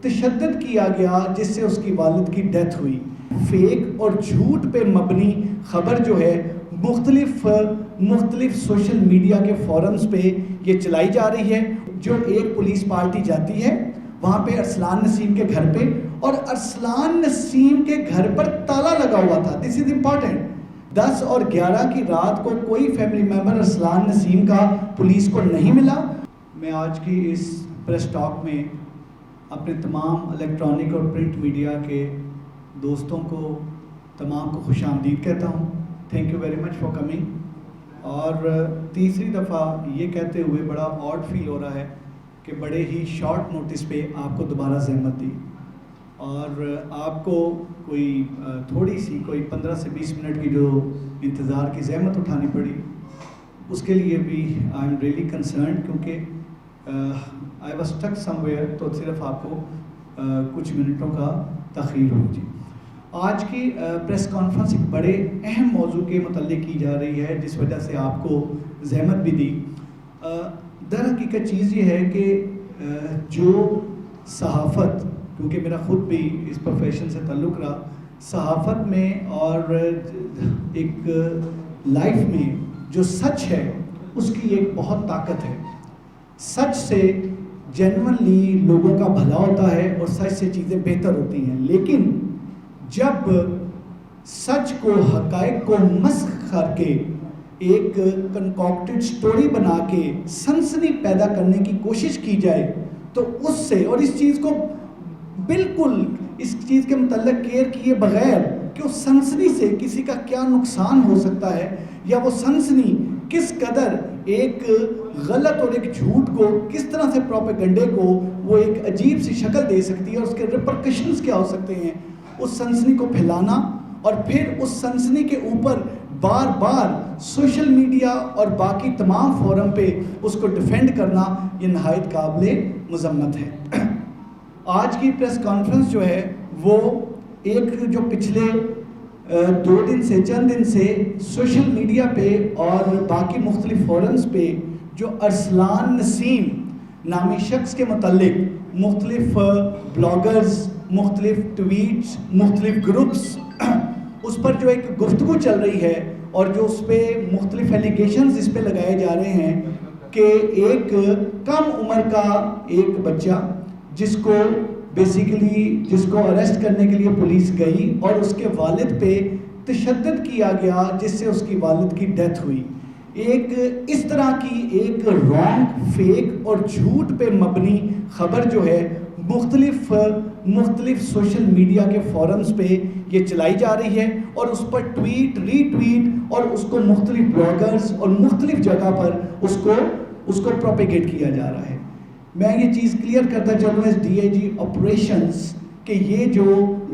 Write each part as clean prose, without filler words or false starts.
تشدد کیا گیا جس سے اس کی والد کی ڈیتھ ہوئی. فیک اور جھوٹ پہ مبنی خبر جو ہے مختلف سوشل میڈیا کے فورمز پہ یہ چلائی جا رہی ہے. جو ایک پولیس پارٹی جاتی ہے وہاں پہ ارسلان نسیم کے گھر پہ، اور ارسلان نسیم کے گھر پر تالا لگا ہوا تھا. دس از امپورٹنٹ. 10 اور 11 کی رات کو کوئی فیملی ممبر ارسلان نسیم کا پولیس کو نہیں ملا. میں آج کی اس پریس ٹاک میں اپنے تمام الیکٹرانک اور پرنٹ میڈیا کے دوستوں کو تمام کو خوش آمدید کہتا ہوں. Thank you very much for coming. اور تیسری دفعہ یہ کہتے ہوئے بڑا آڈ فیل ہو رہا ہے کہ بڑے ہی شارٹ نوٹس پہ آپ کو دوبارہ زحمت دی اور آپ کو کوئی تھوڑی سی کوئی 15 سے 20 منٹ کی جو انتظار کی زحمت اٹھانی پڑی. اس کے لیے بھی آئی ایم ریئلی کنسرنڈ، کیونکہ I was stuck somewhere, تو صرف آپ کو کچھ منٹوں کا تاخیر ہو. جی آج کی پریس کانفرنس ایک بڑے اہم موضوع کے متعلق کی جا رہی ہے جس وجہ سے آپ کو زحمت بھی دی. در حقیقت چیز یہ ہے کہ جو صحافت، کیونکہ میرا خود بھی اس پروفیشن سے تعلق رہا، صحافت میں اور ایک لائف میں جو سچ ہے اس کی ایک بہت طاقت ہے. سچ سے جینوئنلی لوگوں کا بھلا ہوتا ہے اور سچ سے چیزیں بہتر ہوتی ہیں. لیکن جب سچ کو، حقائق کو مسخ کر کے ایک کنکاکٹڈ سٹوری بنا کے سنسنی پیدا کرنے کی کوشش کی جائے تو اس سے، اور اس چیز کو بالکل اس چیز کے متعلق کیئر کیے بغیر کہ اس سنسنی سے کسی کا کیا نقصان ہو سکتا ہے، یا وہ سنسنی کس قدر ایک غلط اور ایک جھوٹ کو کس طرح سے پروپیگنڈے کو وہ ایک عجیب سی شکل دے سکتی ہے اور اس کے ریپرکشنز کیا ہو سکتے ہیں، اس سنسنی کو پھیلانا اور پھر اس سنسنی کے اوپر بار بار سوشل میڈیا اور باقی تمام فورم پہ اس کو ڈیفینڈ کرنا، یہ نہایت قابل مذمت ہے. آج کی پریس کانفرنس جو ہے وہ ایک جو پچھلے 2 دن سے چند دن سے سوشل میڈیا پہ اور باقی مختلف فورمز پہ جو ارسلان نسیم نامی شخص کے متعلق مختلف بلاگرز، مختلف ٹویٹس، مختلف گروپس، اس پر جو ایک گفتگو چل رہی ہے اور جو اس پہ مختلف ایلیگیشنز اس پہ لگائے جا رہے ہیں کہ ایک کم عمر کا ایک بچہ جس کو اریسٹ کرنے کے لیے پولیس گئی اور اس کے والد پہ تشدد کیا گیا جس سے اس کی والد کی ڈیتھ ہوئی. ایک اس طرح کی ایک رانگ، فیک اور جھوٹ پہ مبنی خبر جو ہے مختلف سوشل میڈیا کے فورمز پہ یہ چلائی جا رہی ہے اور اس پر ٹویٹ، ری ٹویٹ اور اس کو مختلف بلاگرز اور مختلف جگہ پر اس کو پروپیگیٹ کیا جا رہا ہے. میں یہ چیز کلیئر کرتا چلوں S D A G operations کہ یہ جو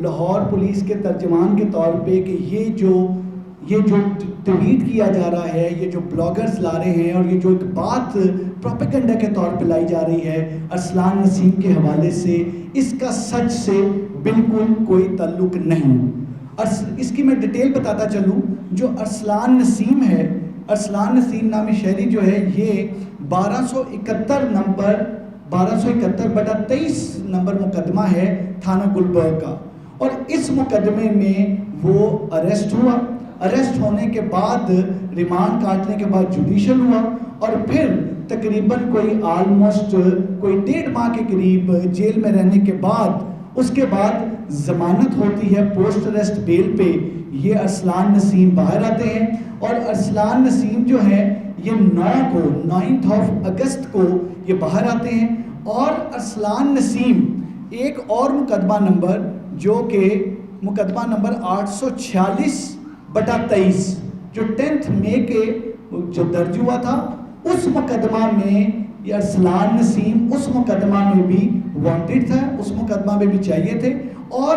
لاہور پولیس کے ترجمان کے طور پہ کہ یہ جو ٹویٹ کیا جا رہا ہے، یہ جو بلاگرز لا رہے ہیں اور یہ جو ایک بات پروپیگنڈا کے طور پہ لائی جا رہی ہے ارسلان نسیم کے حوالے سے، اس کا سچ سے بالکل کوئی تعلق نہیں. اس کی میں ڈیٹیل بتاتا چلوں. جو ارسلان نسیم ہے، ارسلان نسیم نامی شہری جو ہے، یہ 1271/23 نمبر مقدمہ ہے تھانہ گلبرگ کا، اور اس مقدمے میں وہ اریسٹ ہوا. اریسٹ ہونے کے بعد ریمانڈ کاٹنے کے بعد جوڈیشل ہوا اور پھر تقریباً آلموسٹ 1.5 ماہ کے قریب جیل میں رہنے کے بعد اس کے بعد ضمانت ہوتی ہے پوسٹ اریسٹ بیل پہ. یہ ارسلان نسیم باہر آتے ہیں اور ارسلان نسیم جو ہے یہ 9 اگست کو یہ باہر آتے ہیں. اور ارسلان نسیم ایک اور مقدمہ نمبر جو کہ مقدمہ نمبر 846/23 جو 10 مئی کے جو درج ہوا تھا، اس مقدمہ میں یہ ارسلان نسیم اس مقدمہ میں بھی وانٹڈ تھا، اس مقدمہ میں بھی چاہیے تھے. اور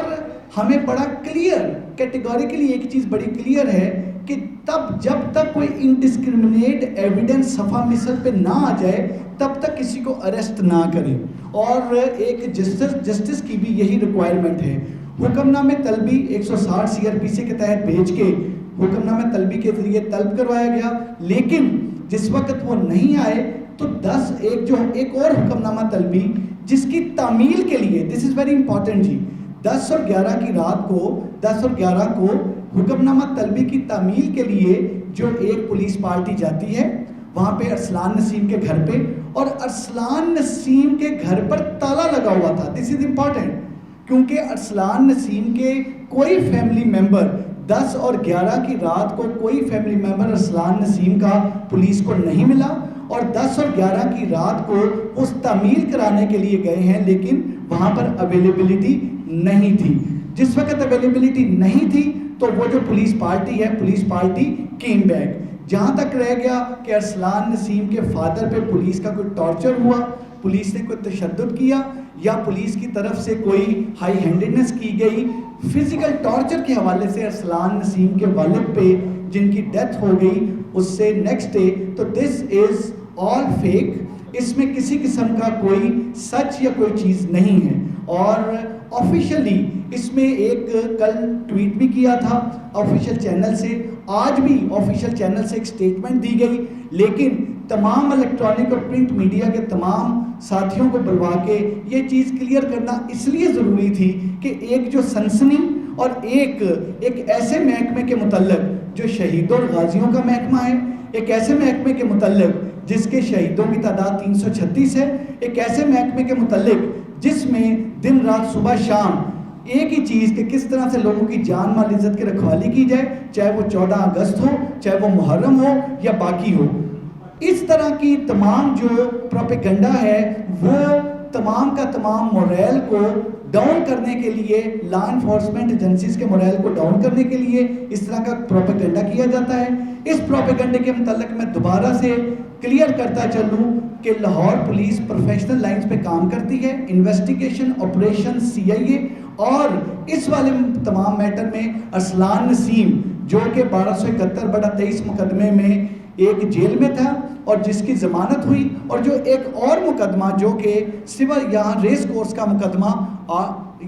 ہمیں بڑا کلیئر کیٹیگوریکلی ایک چیز بڑی کلیئر ہے کہ جب تک کوئی انڈسکرمنیٹ ایویڈنس صفحہ مثل پہ نہ آ جائے تب تک کسی کو اریسٹ نہ کریں. اور ایک جسٹس کی بھی یہی ریکوائرمنٹ ہے. حکم نامے طلبی 160 CRPC کے تحت بھیج کے حکم نامے طلبی کے ذریعے طلب کروایا گیا، لیکن جس وقت وہ نہیں آئے تو ایک اور حکم نامہ طلبی جس کی تعمیل کے لیے دس از ویری امپورٹنٹ جی 10 اور 11 کی رات کو 10 اور 11 کو حکم نامہ طلبی کی تعمیل کے لیے جو ایک پولیس پارٹی جاتی ہے وہاں پہ ارسلان نسیم کے گھر پہ، اور ارسلان نسیم کے گھر پر تالا لگا ہوا تھا. دس از امپورٹنٹ کیونکہ ارسلان نسیم کے کوئی فیملی ممبر 10 اور 11 کی رات کو کوئی فیملی ممبر ارسلان نسیم کا پولیس کو نہیں ملا، اور 10 اور 11 کی رات کو اس تعمیل کرانے کے لیے گئے ہیں لیکن وہاں پر اویلیبلٹی نہیں تھی. جس وقت اویلیبلٹی نہیں تھی تو وہ جو پولیس پارٹی ہے پولیس پارٹی کیم بیک. جہاں تک رہ گیا کہ ارسلان نسیم کے فادر پہ پولیس کا کوئی ٹارچر ہوا، پولیس نے کوئی تشدد کیا یا پولیس کی طرف سے کوئی ہائی ہینڈڈنس کی گئی، فزیکل ٹارچر کے حوالے سے ارسلان نسیم کے والد پہ جن کی ڈیتھ ہو گئی اس سے نیکسٹ ڈے، تو دس از آل فیک. اس میں کسی قسم کا کوئی سچ یا کوئی چیز نہیں ہے. اور آفیشلی اس میں ایک کل ٹویٹ بھی کیا تھا آفیشیل چینل سے، آج بھی آفیشیل چینل سے ایک سٹیٹمنٹ دی گئی، لیکن تمام الیکٹرانک اور پرنٹ میڈیا کے تمام ساتھیوں کو بلوا کے یہ چیز کلیئر کرنا اس لیے ضروری تھی کہ ایک جو سنسنی اور ایک ایسے محکمے کے متعلق جو شہیدوں اور غازیوں کا محکمہ ہے، ایک ایسے محکمے کے متعلق جس کے شہیدوں کی تعداد 336 ہے، ایک ایسے محکمے کے متعلق جس میں دن رات صبح شام ایک ہی چیز کہ کس طرح سے لوگوں کی جان مال عزت کی رکھوالی کی جائے، چاہے وہ 14 اگست ہو، چاہے وہ محرم ہو یا باقی ہو. اس طرح کی تمام جو پروپیگنڈا ہے وہ تمام کا تمام موریل کو ڈاؤن کرنے کے لیے، لا انفورسمنٹ ایجنسیز کے موریل کو ڈاؤن کرنے کے لیے اس طرح کا پروپیگنڈا کیا جاتا ہے. اس پروپیگنڈے کے متعلق میں دوبارہ سے کلیئر کرتا چلوں کہ لاہور پولیس پروفیشنل لائنز پہ کام کرتی ہے، انویسٹیگیشن آپریشن CIA، اور اس والے تمام میٹر میں ارسلان نسیم جو کہ 1271/23 مقدمے میں ایک جیل میں تھا اور جس کی ضمانت ہوئی، اور جو ایک اور مقدمہ جو کہ سول یہاں ریس کورس کا مقدمہ،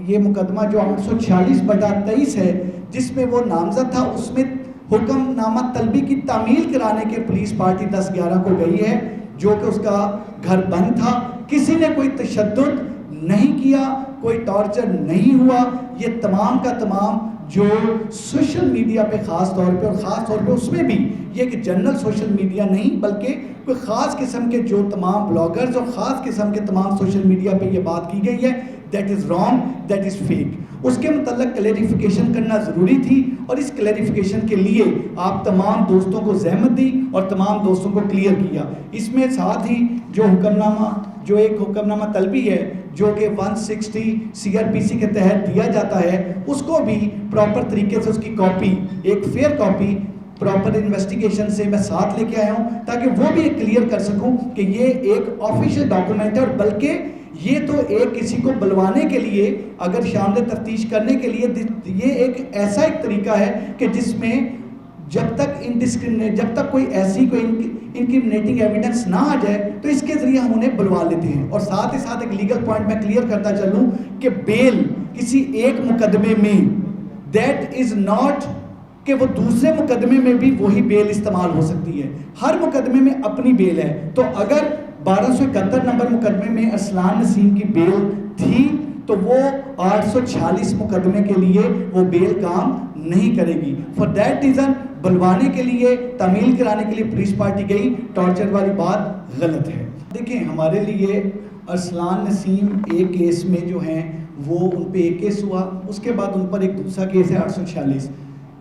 یہ مقدمہ جو 846/23 ہے جس میں وہ نامزد تھا، اس میں حکم نامہ طلبی کی تعمیل کرانے کے پولیس پارٹی 10/11 کو گئی ہے جو کہ اس کا گھر بند تھا. کسی نے کوئی تشدد نہیں کیا، کوئی ٹارچر نہیں ہوا. یہ تمام کا تمام جو سوشل میڈیا پہ خاص طور پہ، اور خاص طور پہ اس میں بھی یہ کہ جنرل سوشل میڈیا نہیں بلکہ کوئی خاص قسم کے جو تمام بلاگرز اور خاص قسم کے تمام سوشل میڈیا پہ یہ بات کی گئی ہے، that is wrong, that is fake. اس کے متعلق کلیریفیکیشن کرنا ضروری تھی، اور اس کلیریفیکیشن کے لیے آپ تمام دوستوں کو زحمت دی اور تمام دوستوں کو کلیئر کیا. اس میں ساتھ ہی جو حکم نامہ، جو ایک حکم نامہ طلبی ہے جو کہ 160 CRPC کے تحت دیا جاتا ہے، اس کو بھی پراپر طریقے سے اس کی کاپی، ایک فیئر کاپی پراپر انویسٹیگیشن سے میں ساتھ لے کے آیا ہوں تاکہ وہ بھی کلیئر کر سکوں کہ یہ ایک آفیشیل ڈاکومنٹ ہے، اور بلکہ یہ تو ایک کسی کو بلوانے کے لیے، اگر شامل تفتیش کرنے کے لیے، یہ ایک ایسا ایک طریقہ ہے کہ جس میں جب تک کوئی ایسی کوئی انکریمنیٹنگ ایویڈنس نہ آ جائے تو اس کے ذریعے ہم انہیں بلوا لیتے ہیں. اور ساتھ ہی ساتھ ایک لیگل پوائنٹ میں کلیئر کرتا چلوں کہ بیل کسی ایک مقدمے میں دیٹ از ناٹ کہ وہ دوسرے مقدمے میں بھی وہی بیل استعمال ہو سکتی ہے. ہر مقدمے میں اپنی بیل ہے. تو اگر 1271 نمبر مقدمے میں ارسلان نسیم کی بیل تھی تو وہ 846 مقدمے کے لیے وہ بیل کام نہیں کرے گی. فار دیٹ ریزن بلوانے کے لیے، تعمیل کرانے کے لیے پولیس پارٹی گئی. ٹارچر والی بات غلط ہے. دیکھیں ہمارے لیے ارسلان نسیم ایک کیس میں جو ہیں وہ ان پہ ایک کیس ہوا، اس کے بعد ان پر ایک دوسرا کیس ہے 846.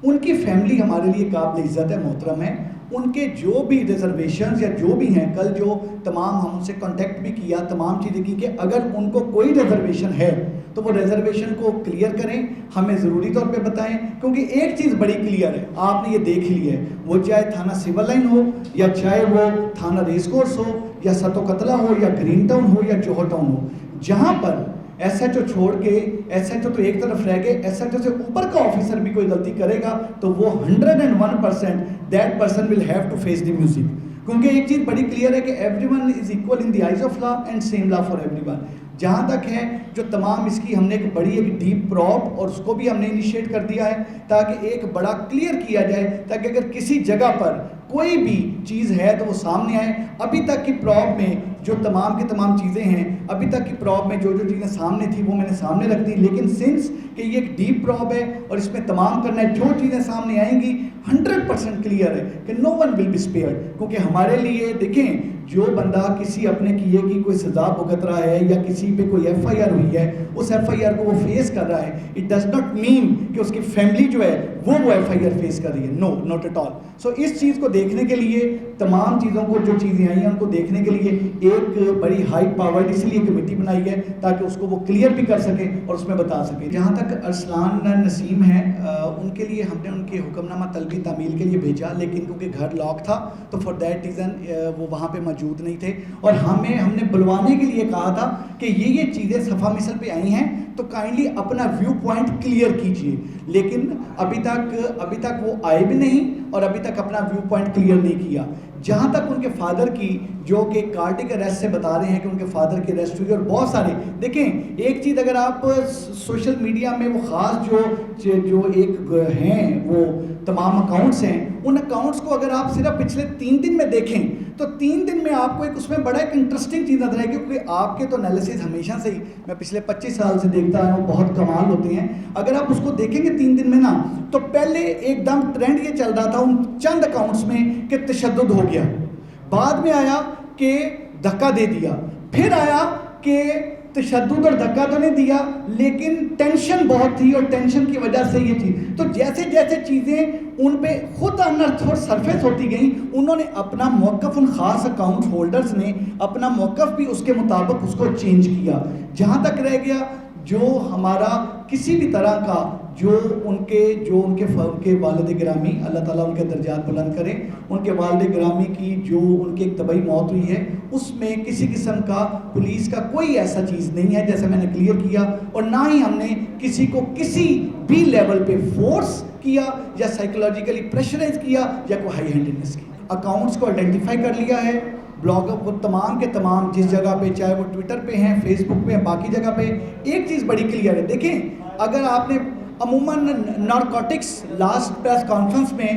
ان کی فیملی ہمارے لیے قابل عزت ہے، محترم ہے. ان کے جو بھی ریزرویشنز یا جو بھی ہیں، کل جو تمام ہم ان سے کانٹیکٹ بھی کیا، تمام چیزیں کی کہ اگر ان کو کوئی ریزرویشن ہے تو وہ ریزرویشن کو کلیئر کریں، ہمیں ضروری طور پہ بتائیں. کیونکہ ایک چیز بڑی کلیئر ہے، آپ نے یہ دیکھ لی ہے، وہ چاہے تھانہ سول لائن ہو یا چاہے وہ تھانہ ریس کورس ہو یا ستو قتلہ ہو یا گرین ٹاؤن ہو یا جوہر ٹاؤن ہو، جہاں پر ایس ایچ او چھوڑ کے، ایس ایچ او تو ایک طرف رہ گئے، ایس ایچ او سے اوپر کا آفیسر بھی کوئی غلطی کرے گا تو وہ 101% that person will have to face the music. کیونکہ ایک چیز بڑی کلیئر ہے کہ everyone is equal in the eyes of law and same law for everyone. جہاں تک ہے جو تمام اس کی ہم نے ایک بڑی ایک ڈیپ پراپ اور اس کو بھی ہم نے انیشیٹ کر دیا ہے تاکہ ایک بڑا کلیئر کیا جائے، تاکہ اگر کسی جگہ پر کوئی بھی چیز ہے تو وہ سامنے آئے. ابھی تک کی پراپ میں جو تمام کی تمام چیزیں ہیں ابھی تک کی پراپ میں جو چیزیں سامنے تھی وہ میں نے سامنے رکھ دی، لیکن سنس کہ یہ ایک ڈیپ پراپ ہے اور اس میں تمام کرنا ہے، جو چیزیں سامنے آئیں گی 100% کلیئر ہے کہ نو ون ول بی اسپیئرڈ، کیونکہ ہمارے لیے دیکھیں جو بندہ کسی اپنے کیے کی کوئی سزا بھگت رہا ہے یا کسی پہ کوئی ایف آئی آر ہوئی ہے، اس ایف آئی آر کو وہ فیس کر رہا ہے، اٹ ڈز ناٹ مین کہ اس کی فیملی جو ہے وہ ایف آئی آر فیس کر رہی ہے، نو ناٹ ایٹ آل. سو اس چیز کو دیکھنے کے لیے تمام چیزوں کو جو چیزیں آئی ہیں ان کو دیکھنے کے لیے ایک بڑی ہائی پاورڈ اس لیے کمیٹی بنائی ہے تاکہ اس کو وہ کلیئر بھی کر سکے اور اس میں بتا سکے. جہاں تک ارسلان نسیم ہے ان کے لیے ہم نے ان کے حکم نامہ طلبی تعمیل کے لیے بھیجا، لیکن کیونکہ گھر لاک تھا تو فار دیٹ ریزن وہ وہاں پہ موجود نہیں تھے، اور ہم نے بلوانے کے لیے کہا تھا کہ یہ چیزیں صفحہ مثل پہ آئی ہیں تو کائنڈلی اپنا ویو پوائنٹ کلیئر کیجئے، لیکن ابھی تک وہ آئے بھی نہیں اور ابھی تک اپنا ویو پوائنٹ کلیئر نہیں کیا. جہاں تک ان کے فادر کی جو کہ کارڈک اریسٹ سے بتا رہے ہیں کہ ان کے فادر کی اریسٹ ہوئی، اور بہت سارے دیکھیں ایک چیز اگر آپ سوشل میڈیا میں وہ خاص جو ایک ہیں وہ تمام اکاؤنٹس ہیں، ان اکاؤنٹس کو اگر آپ صرف پچھلے 3 دن میں دیکھیں تو 3 دن میں آپ کو ایک اس میں بڑا ایک انٹرسٹنگ چیز نظر آئے گی، کیونکہ آپ کے تو انالیسز ہمیشہ سے ہی میں پچھلے 25 سال سے دیکھتا ہوں وہ بہت کمال ہوتے ہیں. اگر آپ اس کو دیکھیں گے 3 دن میں نا تو پہلے ایک دم ٹرینڈ یہ چل رہا تھا ان چند اکاؤنٹس میں کہ تشدد ہو گیا، بعد میں آیا کہ دھکا دے دیا، پھر آیا کہ تشدد اور دھکا تو نہیں دیا لیکن ٹینشن بہت تھی اور ٹینشن کی وجہ سے یہ چیز. تو جیسے جیسے چیزیں ان پہ خود انرتھ اور سرفیس ہوتی گئیں، انہوں نے اپنا موقف، ان خاص اکاؤنٹ ہولڈرز نے اپنا موقف بھی اس کے مطابق اس کو چینج کیا. جہاں تک رہ گیا جو ہمارا کسی بھی طرح کا جو ان کے والد گرامی، اللہ تعالیٰ ان کے درجات بلند کرے، ان کے والد گرامی کی جو ان کی ایک طبعی موت ہوئی ہے اس میں کسی قسم کا پولیس کا کوئی ایسا چیز نہیں ہے جیسے میں نے کلیئر کیا، اور نہ ہی ہم نے کسی کو کسی بھی لیول پہ فورس کیا یا سائیکولوجیکلی پریشرائز کیا یا کوئی ہائی ہینڈنس کی. اکاؤنٹس کو آئیڈینٹیفائی کر لیا ہے، بلاگر وہ تمام کے تمام جس جگہ پہ، چاہے وہ ٹویٹر پہ ہیں، فیس بک پہ ہیں، باقی جگہ پہ. ایک چیز بڑی کلیئر ہے، دیکھیں اگر آپ نے عموماً نارکوٹکس لاسٹ پریس کانفرنس میں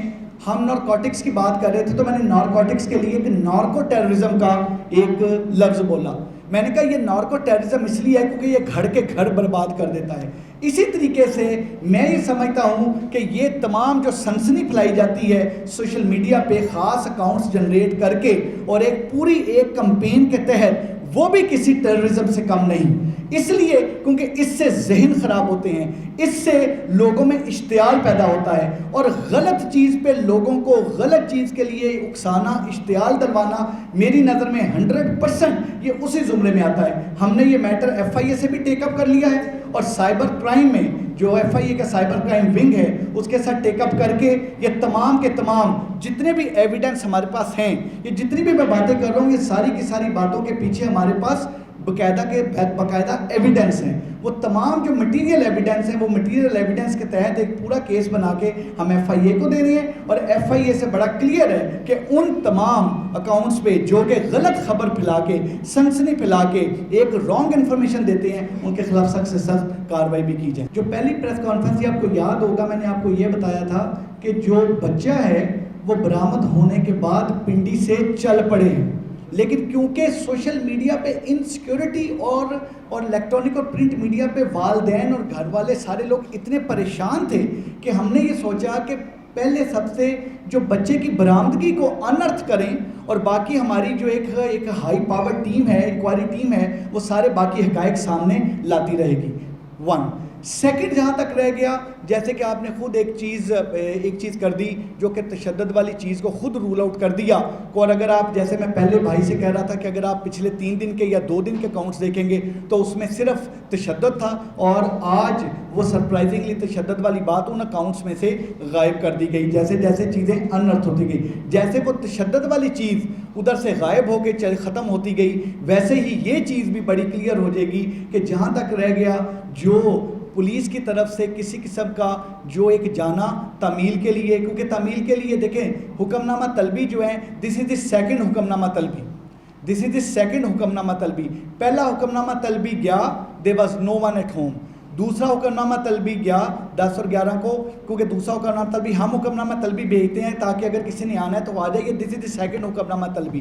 ہم نارکوٹکس کی بات کر رہے تھے تو میں نے نارکوٹکس کے لیے ایک نارکو ٹیررزم کا ایک لفظ بولا. میں نے کہا یہ نارکو ٹیررزم اس لیے ہے کیونکہ یہ گھر کے گھر برباد کر دیتا ہے. اسی طریقے سے میں یہ سمجھتا ہوں کہ یہ تمام جو سنسنی پھیلائی جاتی ہے سوشل میڈیا پہ خاص اکاؤنٹس جنریٹ کر کے اور ایک پوری ایک کمپین کے تحت، وہ بھی کسی ٹیررزم سے کم نہیں. اس لیے کیونکہ اس سے ذہن خراب ہوتے ہیں، اس سے لوگوں میں اشتعال پیدا ہوتا ہے، اور غلط چیز پہ لوگوں کو غلط چیز کے لیے اکسانا، اشتعال دلوانا میری نظر میں 100% یہ اسی زمرے میں آتا ہے. ہم نے یہ میٹر ایف آئی اے سے بھی ٹیک اپ کر لیا ہے، اور سائبر کرائم میں جو ایف آئی اے کا سائبر کرائم ونگ ہے اس کے ساتھ ٹیک اپ کر کے یہ تمام کے تمام جتنے بھی ایویڈنس ہمارے پاس ہیں، یہ جتنی بھی میں باتیں کر رہا ہوں، یہ ساری کی ساری باتوں کے پیچھے ہمارے پاس باقاعدہ ایویڈنس ہیں. وہ تمام جو مٹیریل ایویڈنس ہیں، وہ مٹیریل ایویڈنس کے تحت ایک پورا کیس بنا کے ہم ایف آئی اے کو دے رہے ہیں، اور ایف آئی اے سے بڑا کلیئر ہے کہ ان تمام اکاؤنٹس پہ جو کہ غلط خبر پھیلا کے، سنسنی پھیلا کے ایک رانگ انفارمیشن دیتے ہیں، ان کے خلاف سخت سے سخت کارروائی بھی کی جائے. جو پہلی پریس کانفرنس آپ کو یاد ہوگا میں نے آپ کو یہ بتایا تھا کہ جو بچہ ہے وہ برآمد ہونے کے بعد پنڈی سے چل پڑے ہیں، لیکن کیونکہ سوشل میڈیا پہ انسیکیورٹی اور الیکٹرانک اور پرنٹ میڈیا پہ والدین اور گھر والے سارے لوگ اتنے پریشان تھے کہ ہم نے یہ سوچا کہ پہلے سب سے جو بچے کی برآمدگی کو انرتھ کریں، اور باقی ہماری جو ایک ہائی پاور ٹیم ہے، انکوائری ٹیم ہے، وہ سارے باقی حقائق سامنے لاتی رہے گی. 1 سیکنڈ جہاں تک رہ گیا، جیسے کہ آپ نے خود ایک چیز کر دی جو کہ تشدد والی چیز کو خود رول آؤٹ کر دیا. اور اگر آپ، جیسے میں پہلے بھائی سے کہہ رہا تھا کہ اگر آپ پچھلے 3 دن کے یا 2 دن کے اکاؤنٹس دیکھیں گے تو اس میں صرف تشدد تھا، اور آج وہ سرپرائزنگلی تشدد والی بات ان اکاؤنٹس میں سے غائب کر دی گئی. جیسے جیسے چیزیں انرتھ ہوتی گئی، جیسے وہ تشدد والی چیز ادھر سے غائب ہو کے ختم ہوتی گئی، ویسے ہی یہ چیز بھی بڑی کلیئر ہو جائے گی کہ جہاں تک رہ گیا جو پولیس کی طرف سے کسی قسم کا جو ایک جانا تعمیل کے لیے، کیونکہ تعمیل کے لیے دیکھیں حکم نامہ طلبی جو ہیں، دس از دی سیکنڈ حکم نامہ طلبی، دس از دی سیکنڈ حکم نامہ طلبی. پہلا حکم نامہ طلبی گیا، there was no one at home. دوسرا حکم نامہ طلبی گیا 10 اور 11 کو، کیونکہ دوسرا حکم نامہ طلبی ہم حکم نامہ طلبی بھیجتے ہیں تاکہ اگر کسی نے آنا ہے تو آ جائے. دس از دی سیکنڈ حکم نامہ طلبی.